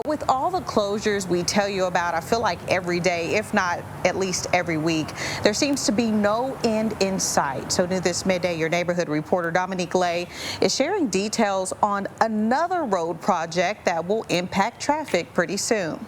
With all the closures we tell you about, I feel like every day, if not at least every week, there seems to be no end in sight. So new this midday, your neighborhood reporter Dominique Lay is sharing details on another road project that will impact traffic pretty soon.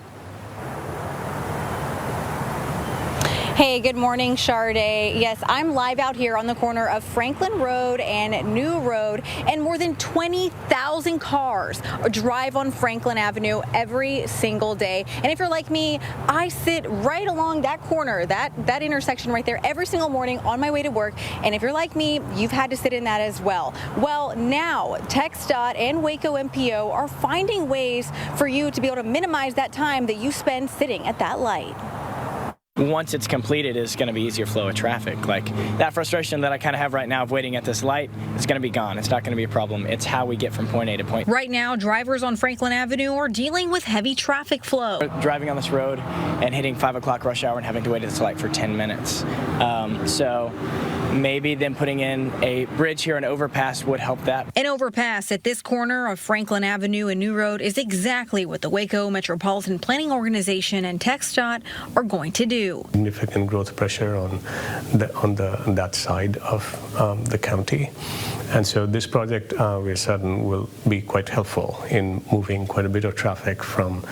Hey, good morning, Sade. Yes, I'm live out here on the corner of Franklin Road and New Road, and more than 20,000 cars drive on Franklin Avenue every single day. And if you're like me, I sit right along that corner, that intersection right there every single morning on my way to work. And if you're like me, you've had to sit in that as well. Well, now TxDOT and Waco MPO are finding ways for you to be able to minimize that time that you spend sitting at that light. Once it's completed, it's going to be easier flow of traffic. Like that frustration that I kind of have right now of waiting at this light is going to be gone. It's not going to be a problem. It's how we get from point A to point B. Right now, drivers on Franklin Avenue are dealing with heavy traffic flow. Driving on this road and hitting 5 o'clock rush hour and having to wait at this light for 10 minutes. So maybe then putting in a bridge here, an overpass, would help that. An overpass at this corner of Franklin Avenue and New Road is exactly what the Waco Metropolitan Planning Organization and TxDOT are going to do. Significant growth pressure on that side of the county, and so this project we're certain will be quite helpful in moving quite a bit of traffic from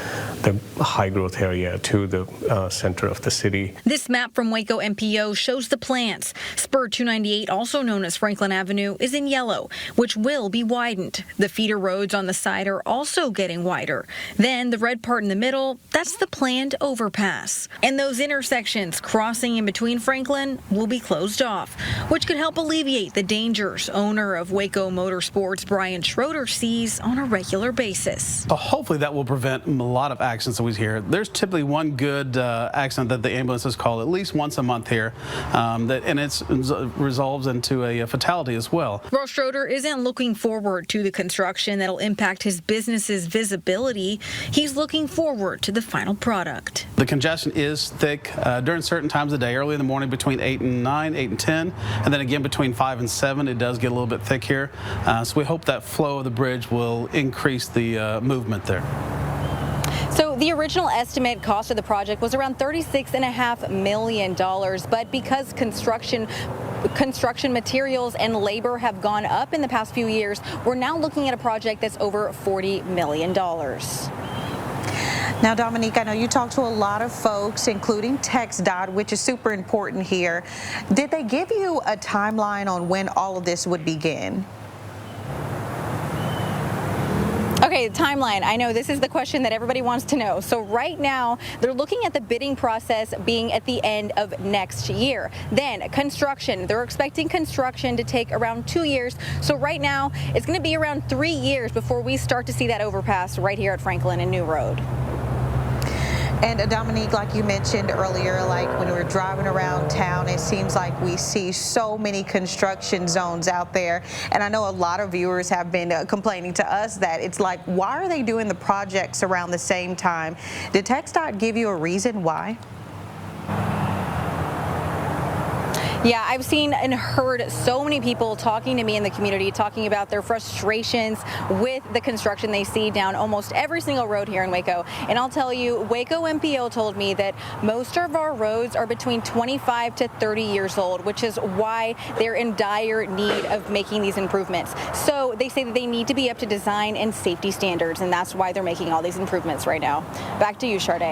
the high growth area to the center of the city. This map from Waco MPO shows the plans. Spur 298, also known as Franklin Avenue, is in yellow, which will be widened. The feeder roads on the side are also getting wider. Then the red part in the middle, that's the planned overpass. And those intersections crossing in between Franklin will be closed off, which could help alleviate the dangers owner of Waco Motorsports Brian Schroeder sees on a regular basis. So hopefully that will prevent a lot of accidents that we hear. There's typically one good accident that the ambulances call at least once a month here, and it resolves into a fatality as well. Well, Schroeder isn't looking forward to the construction that'll impact his business's visibility. He's looking forward to the final product. The congestion is thick during certain times of the day, early in the morning between 8 and 9, 8 and 10, and then again between 5 and 7. It does get a little bit thick here. So we hope that flow of the bridge will increase the movement there. So the original estimate cost of the project was around $36.5 million, but because construction materials and labor have gone up in the past few years, we're now looking at a project that's over $40 million. Now, Dominique, I know you talked to a lot of folks, including TxDOT, which is super important here. Did they give you a timeline on when all of this would begin? Okay, timeline. I know this is the question that everybody wants to know. So right now, they're looking at the bidding process being at the end of next year. Then construction. They're expecting construction to take around 2 years. So right now, it's going to be around 3 years before we start to see that overpass right here at Franklin and New Road. And Dominique, like you mentioned earlier, like when we're driving around town, it seems like we see so many construction zones out there. And I know a lot of viewers have been complaining to us that it's like, why are they doing the projects around the same time? Did TxDOT give you a reason why? Yeah, I've seen and heard so many people talking to me in the community, talking about their frustrations with the construction they see down almost every single road here in Waco. And I'll tell you, Waco MPO told me that most of our roads are between 25 to 30 years old, which is why they're in dire need of making these improvements. So they say that they need to be up to design and safety standards, and that's why they're making all these improvements right now. Back to you, Sade.